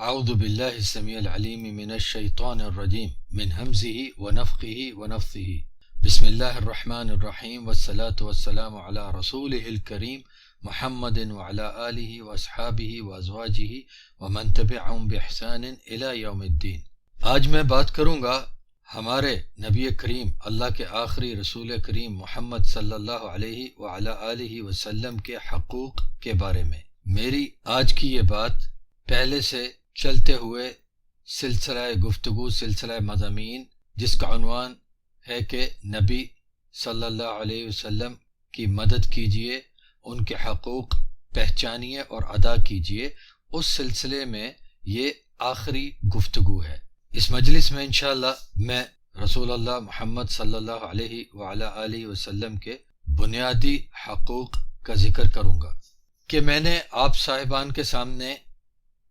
اعوذ باللہ السمیع العلیم من الشیطان الرجیم من ہمزہ ونفخہ ونفثہ بسم اللہ الرحمن الرحیم والصلاة والسلام علی رسولہ الکریم محمد وعلی آلہ واصحابہ وازواجہ ومن تبعہم بإحسان الی یوم الدین۔ آج میں بات کروں گا ہمارے نبی کریم اللہ کے آخری رسول کریم محمد صلی اللہ علیہ وعلی آلہ وسلم کے حقوق کے بارے میں۔ میری آج کی یہ بات پہلے سے چلتے ہوئے سلسلہ گفتگو، سلسلہ مضامین جس کا عنوان ہے کہ نبی صلی اللہ علیہ وسلم کی مدد کیجیے، ان کے حقوق پہچانیے اور ادا کیجیے، اس سلسلے میں یہ آخری گفتگو ہے۔ اس مجلس میں انشاءاللہ میں رسول اللہ محمد صلی اللہ علیہ وعلی آلہ وسلم کے بنیادی حقوق کا ذکر کروں گا کہ میں نے آپ صاحبان کے سامنے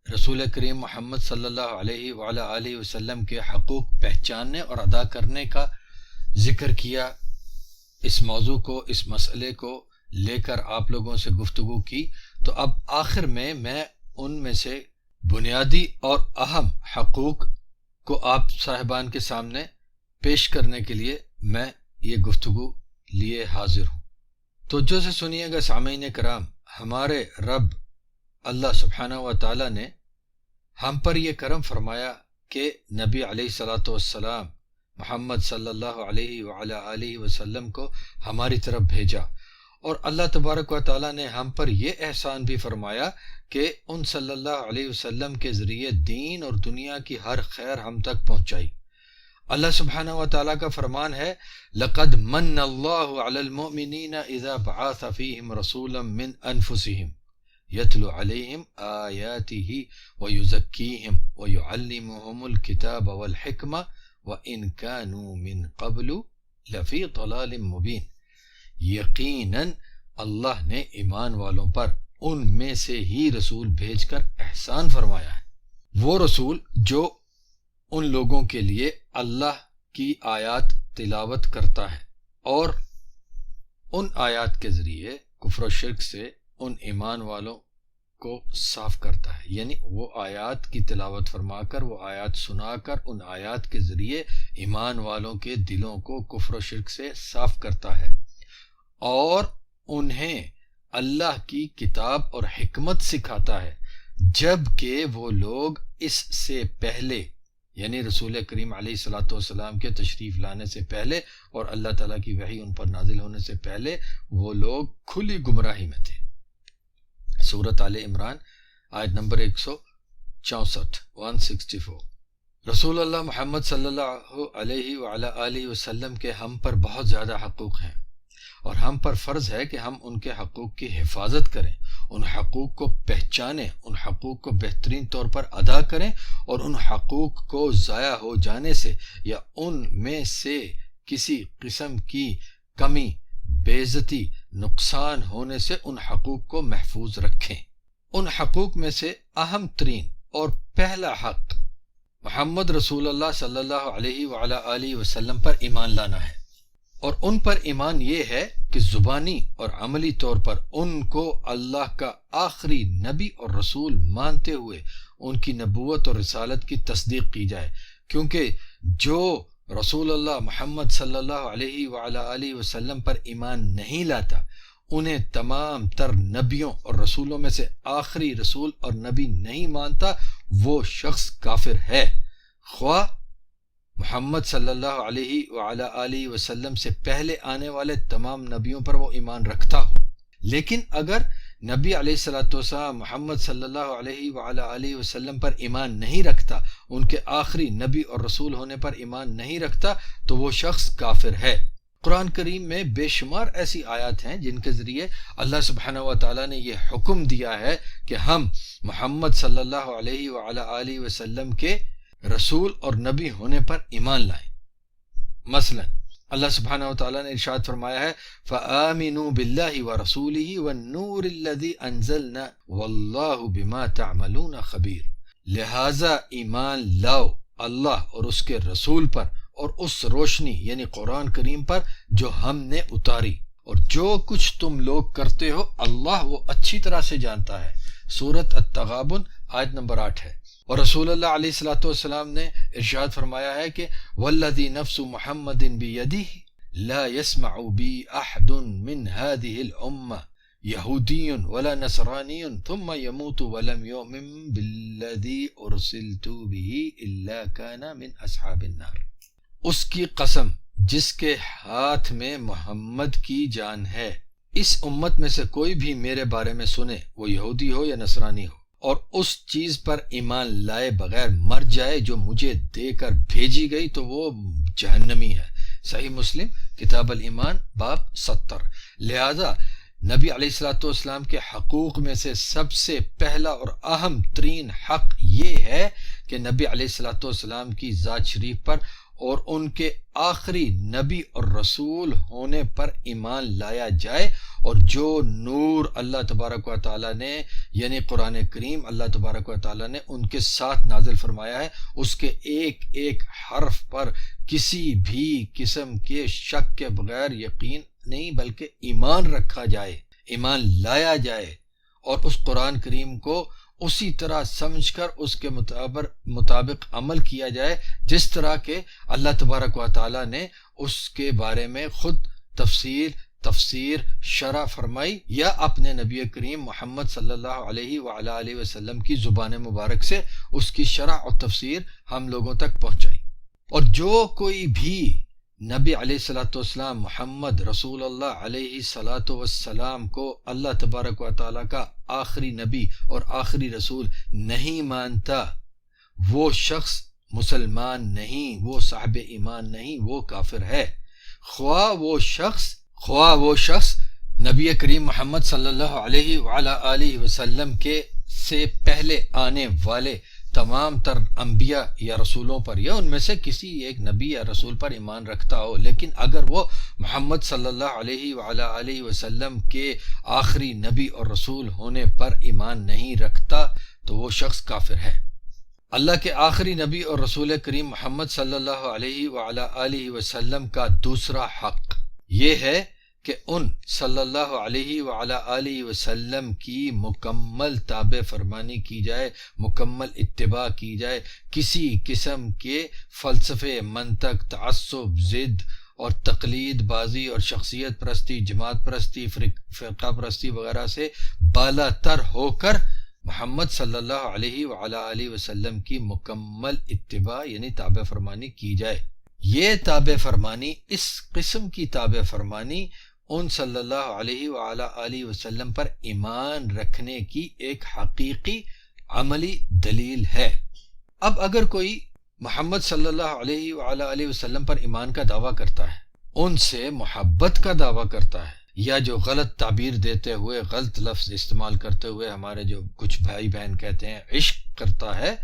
رسول کریم محمد صلی اللہ علیہ وعلی آلہ وسلم کے حقوق پہچاننے اور ادا کرنے کا ذکر کیا۔ اس موضوع کو، اس مسئلے کو لے کر آپ لوگوں سے گفتگو کی، تو اب آخر میں ان میں سے بنیادی اور اہم حقوق کو آپ صاحبان کے سامنے پیش کرنے کے لیے میں یہ گفتگو لیے حاضر ہوں۔ توجہ سے سنیے گا سامعین کرام، ہمارے رب اللہ سبحانہ و تعالی نے ہم پر یہ کرم فرمایا کہ نبی علیہ الصلوۃ والسلام محمد صلی اللہ علیہ وعلی آلہ وسلم کو ہماری طرف بھیجا، اور اللہ تبارک و تعالی نے ہم پر یہ احسان بھی فرمایا کہ ان صلی اللہ علیہ وسلم کے ذریعے دین اور دنیا کی ہر خیر ہم تک پہنچائی۔ اللہ سبحانہ و تعالیٰ کا فرمان ہے، لَقَدْ مَنَّ اللَّهُ عَلَى الْمُؤْمِنِينَ إِذَا بَعَثَ فِيهِمْ رَسُولًا مِّنْ أَنفُسِهِمْ يَتْلُو عَلَيْهِمْ آيَاتِهِ وَيُزَكِّيهِمْ وَيُعَلِّمُهُمُ الْكِتَابَ وَالْحِكْمَةَ وَإِنْ كَانُوا مِنْ قَبْلُ لَفِي ضَلَالٍ مُبِينٍ۔ یقیناً اللہ نے ایمان والوں پر ان میں سے ہی رسول بھیج کر احسان فرمایا ہے، وہ رسول جو ان لوگوں کے لیے اللہ کی آیات تلاوت کرتا ہے اور ان آیات کے ذریعے کفر و شرک سے ان ایمان والوں کو صاف کرتا ہے، یعنی وہ آیات کی تلاوت فرما کر، وہ آیات سنا کر، ان آیات کے ذریعے ایمان والوں کے دلوں کو کفر و شرک سے صاف کرتا ہے اور انہیں اللہ کی کتاب اور حکمت سکھاتا ہے، جبکہ وہ لوگ اس سے پہلے، یعنی رسول کریم علیہ الصلوۃ والسلام کے تشریف لانے سے پہلے اور اللہ تعالیٰ کی وحی ان پر نازل ہونے سے پہلے، وہ لوگ کھلی گمراہی میں تھے۔ سورۃ آل عمران آیت نمبر 164 رسول اللہ محمد صلی اللہ علیہ وعلی آلہ وسلم کے ہم پر بہت زیادہ حقوق ہیں، اور ہم پر فرض ہے کہ ہم ان کے حقوق کی حفاظت کریں، ان حقوق کو پہچانیں، ان حقوق کو بہترین طور پر ادا کریں، اور ان حقوق کو ضائع ہو جانے سے یا ان میں سے کسی قسم کی کمی، بے عزتی، نقصان ہونے سے ان حقوق کو محفوظ رکھیں۔ ان حقوق میں سے اہم ترین اور پہلا حق محمد رسول اللہ صلی اللہ علیہ وعلی آلہ وسلم پر ایمان لانا ہے، اور ان پر ایمان یہ ہے کہ زبانی اور عملی طور پر ان کو اللہ کا آخری نبی اور رسول مانتے ہوئے ان کی نبوت اور رسالت کی تصدیق کی جائے، کیونکہ جو رسول اللہ محمد صلی اللہ علیہ وعلی آلہ وسلم پر ایمان نہیں لاتا، انہیں تمام تر نبیوں اور رسولوں میں سے آخری رسول اور نبی نہیں مانتا، وہ شخص کافر ہے، خواہ محمد صلی اللہ علیہ وعلی آلہ وسلم سے پہلے آنے والے تمام نبیوں پر وہ ایمان رکھتا ہو۔ لیکن اگر نبی علیہ الصلوۃ والسلام محمد صلی اللہ علیہ وعلی آلہ وسلم پر ایمان نہیں رکھتا، ان کے آخری نبی اور رسول ہونے پر ایمان نہیں رکھتا، تو وہ شخص کافر ہے۔ قرآن کریم میں بے شمار ایسی آیات ہیں جن کے ذریعے اللہ سبحانہ و تعالیٰ نے یہ حکم دیا ہے کہ ہم محمد صلی اللہ علیہ وعلی آلہ وسلم کے رسول اور نبی ہونے پر ایمان لائیں۔ مثلا اللہ سبحانہ و تعالیٰ نے ارشاد فرمایا ہے، فَآمِنُوا بِاللَّهِ وَرَسُولِهِ وَالنُّورِ الَّذِي أَنزَلْنَا وَاللَّهُ بِمَا تَعْمَلُونَ خَبِيرٌ۔ لہٰذا ایمان لاؤ اللہ اور اس کے رسول پر اور اس روشنی یعنی قرآن کریم پر جو ہم نے اتاری، اور جو کچھ تم لوگ کرتے ہو اللہ وہ اچھی طرح سے جانتا ہے۔ سورۃ التغابن آیت نمبر 8 ہے۔ اور رسول اللہ علیہ الصلوۃ والسلام نے ارشاد فرمایا ہے کہ والذی نفس محمد بیدہ لا يسمع بی احد من هذه الامہ یہودی ولا نصرانی ثم يموت ولم يؤمن بالذی ارسلت به الا كان من اصحاب النار۔ اس کی قسم جس کے ہاتھ میں محمد کی جان ہے، اس امت میں سے کوئی بھی میرے بارے میں سنے، وہ یہودی ہو یا نصرانی ہو، اور اس چیز پر ایمان لائے بغیر مر جائے جو مجھے دے کر بھیجی گئی، تو وہ جہنمی ہے۔ صحیح مسلم کتاب الایمان باب 70۔ لہذا نبی علیہ الصلوۃ والسلام کے حقوق میں سے سب سے پہلا اور اہم ترین حق یہ ہے کہ نبی علیہ الصلوۃ والسلام کی ذات شریف پر اور ان کے آخری نبی اور رسول ہونے پر ایمان لایا جائے، اور جو نور اللہ تبارک و تعالیٰ نے یعنی قرآن کریم اللہ تبارک و تعالیٰ نے ان کے ساتھ نازل فرمایا ہے، اس کے ایک ایک حرف پر کسی بھی قسم کے شک کے بغیر یقین نہیں بلکہ ایمان رکھا جائے، ایمان لایا جائے، اور اس قرآن کریم کو اسی طرح سمجھ کر اس کے مطابق عمل کیا جائے جس طرح کہ اللہ تبارک و تعالیٰ نے اس کے بارے میں خود تفسیر شرح فرمائی یا اپنے نبی کریم محمد صلی اللہ علیہ وآلہ وسلم کی زبان مبارک سے اس کی شرح اور تفسیر ہم لوگوں تک پہنچائی۔ اور جو کوئی بھی نبی علیہ الصلوۃ والسلام محمد رسول اللہ علیہ الصلوۃ والسلام کو اللہ تبارک و تعالیٰ کا آخری نبی اور آخری رسول نہیں مانتا، وہ شخص مسلمان نہیں، وہ صاحب ایمان نہیں، وہ کافر ہے۔ خواہ وہ شخص نبی کریم محمد صلی اللہ علیہ وآلہ وسلم کے سے پہلے آنے والے تمام تر انبیاء یا رسولوں پر یا ان میں سے کسی ایک نبی یا رسول پر ایمان رکھتا ہو، لیکن اگر وہ محمد صلی اللہ علیہ وآلہ وسلم کے آخری نبی اور رسول ہونے پر ایمان نہیں رکھتا تو وہ شخص کافر ہے۔ اللہ کے آخری نبی اور رسول کریم محمد صلی اللہ علیہ وآلہ وسلم کا دوسرا حق یہ ہے کہ ان صلی اللہ علیہ وآلہ وسلم کی مکمل تابع فرمانی کی جائے، مکمل اتباع کی جائے، کسی قسم کے فلسفے، منطق، تعصب، ضد اور تقلید بازی اور شخصیت پرستی، جماعت پرستی، فرقہ پرستی وغیرہ سے بالا تر ہو کر محمد صلی اللہ علیہ وآلہ وسلم کی مکمل اتباع یعنی تابع فرمانی کی جائے۔ یہ تابع فرمانی، اس قسم کی تابع فرمانی ان صلی اللہ علیہ وآلہ وسلم پر ایمان رکھنے کی ایک حقیقی عملی دلیل ہے۔ اب اگر کوئی محمد صلی اللہ علیہ وآلہ وسلم پر ایمان کا دعویٰ کرتا ہے، ان سے محبت کا دعویٰ کرتا ہے، یا جو غلط تعبیر دیتے ہوئے، غلط لفظ استعمال کرتے ہوئے ہمارے جو کچھ بھائی بہن کہتے ہیں عشق کرتا ہے،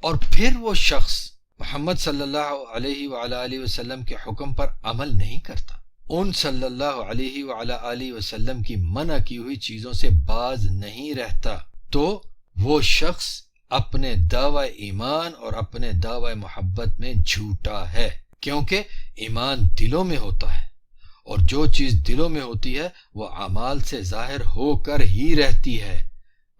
اور پھر وہ شخص محمد صلی اللہ علیہ وآلہ وسلم کے حکم پر عمل نہیں کرتا، ان صلی اللہ علیہ وآلہ وسلم کی منع کی ہوئی چیزوں سے باز نہیں رہتا، تو وہ شخص اپنے دعوی ایمان اور اپنے دعوی محبت میں جھوٹا ہے، کیونکہ ایمان دلوں میں ہوتا ہے، اور جو چیز دلوں میں ہوتی ہے وہ اعمال سے ظاہر ہو کر ہی رہتی ہے۔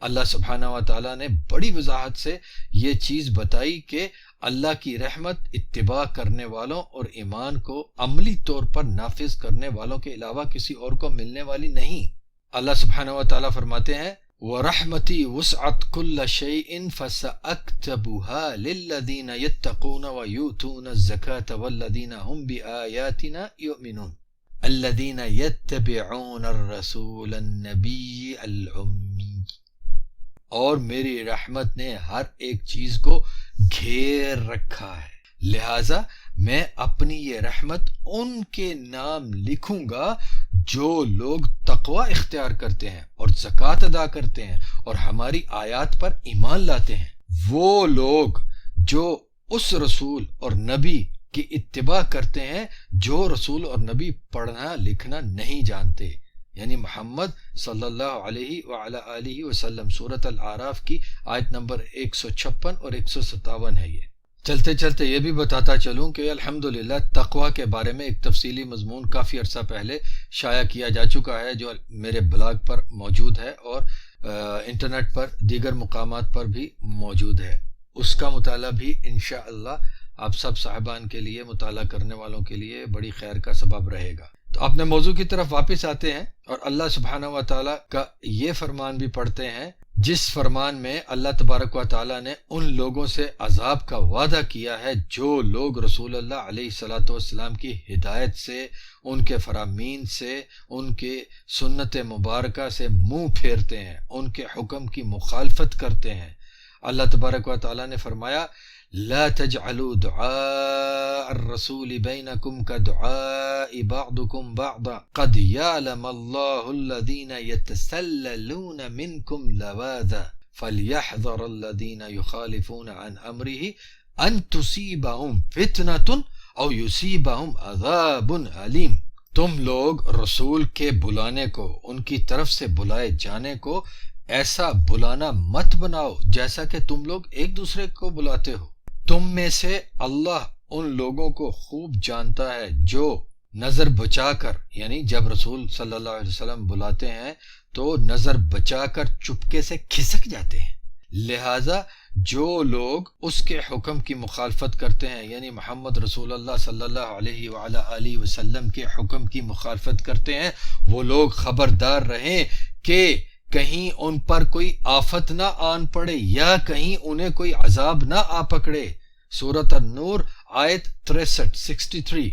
اللہ سبحانہ و تعالیٰ نے بڑی وضاحت سے یہ چیز بتائی کہ اللہ کی رحمت اتباع کرنے والوں اور ایمان کو عملی طور پر نافذ کرنے والوں کے علاوہ کسی اور کو ملنے والی نہیں۔ اللہ سبحانہ و تعالیٰ فرماتے ہیں وَرَحْمَتِي وُسْعَتْ كُلَّ شَيْءٍ فَسَأَكْتُبُهَا لِلَّذِينَ يَتَّقُونَ وَيُؤْتُونَ الزَّكَاةَ وَالَّذِينَ هُمْ بِآيَاتِنَا يُؤْمِنُونَ الَّذِينَ يَتَّبِعُونَ الرَّسُولَ النَّبِيَّ الْأُمِّيَّ، اور میری رحمت نے ہر ایک چیز کو گھیر رکھا ہے، لہٰذا میں اپنی یہ رحمت ان کے نام لکھوں گا جو لوگ تقوی اختیار کرتے ہیں اور زکوٰۃ ادا کرتے ہیں اور ہماری آیات پر ایمان لاتے ہیں، وہ لوگ جو اس رسول اور نبی کی اتباع کرتے ہیں جو رسول اور نبی پڑھنا لکھنا نہیں جانتے، یعنی محمد صلی اللہ علیہ وآلہ وسلم۔ سورۃ الاعراف کی آیت نمبر 156 اور 157 ہے۔ یہ چلتے چلتے یہ بھی بتاتا چلوں کہ الحمدللہ تقوی کے بارے میں ایک تفصیلی مضمون کافی عرصہ پہلے شائع کیا جا چکا ہے، جو میرے بلاگ پر موجود ہے اور انٹرنیٹ پر دیگر مقامات پر بھی موجود ہے۔ اس کا مطالعہ بھی انشاءاللہ آپ سب صاحبان کے لیے، مطالعہ کرنے والوں کے لیے بڑی خیر کا سبب رہے گا۔ تو اپنے موضوع کی طرف واپس آتے ہیں اور اللہ سبحانہ و تعالیٰ کا یہ فرمان بھی پڑھتے ہیں جس فرمان میں اللہ تبارک و تعالیٰ نے ان لوگوں سے عذاب کا وعدہ کیا ہے جو لوگ رسول اللہ علیہ الصلوۃ والسلام کی ہدایت سے، ان کے فرامین سے، ان کے سنت مبارکہ سے منہ پھیرتے ہیں، ان کے حکم کی مخالفت کرتے ہیں۔ اللہ تبارک و تعالیٰ نے فرمایا لا تجعلوا دعاء الرسول بينكم كدعاء بعضكم بعضا قد يعلم الله الذين يتسللون منكم لواذا فليحذر الذين يخالفون عن امره ان تصيبهم فتنة او يصيبهم عذاب عليم۔ تم لوگ رسول کے بلانے کو، ان کی طرف سے بلائے جانے کو ایسا بلانا مت بناؤ جیسا کہ تم لوگ ایک دوسرے کو بلاتے ہو۔ تم میں سے اللہ ان لوگوں کو خوب جانتا ہے جو نظر بچا کر، یعنی جب رسول صلی اللہ علیہ وسلم بلاتے ہیں تو نظر بچا کر چپکے سے کھسک جاتے ہیں، لہٰذا جو لوگ اس کے حکم کی مخالفت کرتے ہیں، یعنی محمد رسول اللہ صلی اللہ علیہ وعلی آلہ وسلم کے حکم کی مخالفت کرتے ہیں، وہ لوگ خبردار رہیں کہ کہیں ان پر کوئی آفت نہ آن پڑے یا کہیں انہیں کوئی عذاب نہ آ پکڑے۔ سورۃ النور آیت 63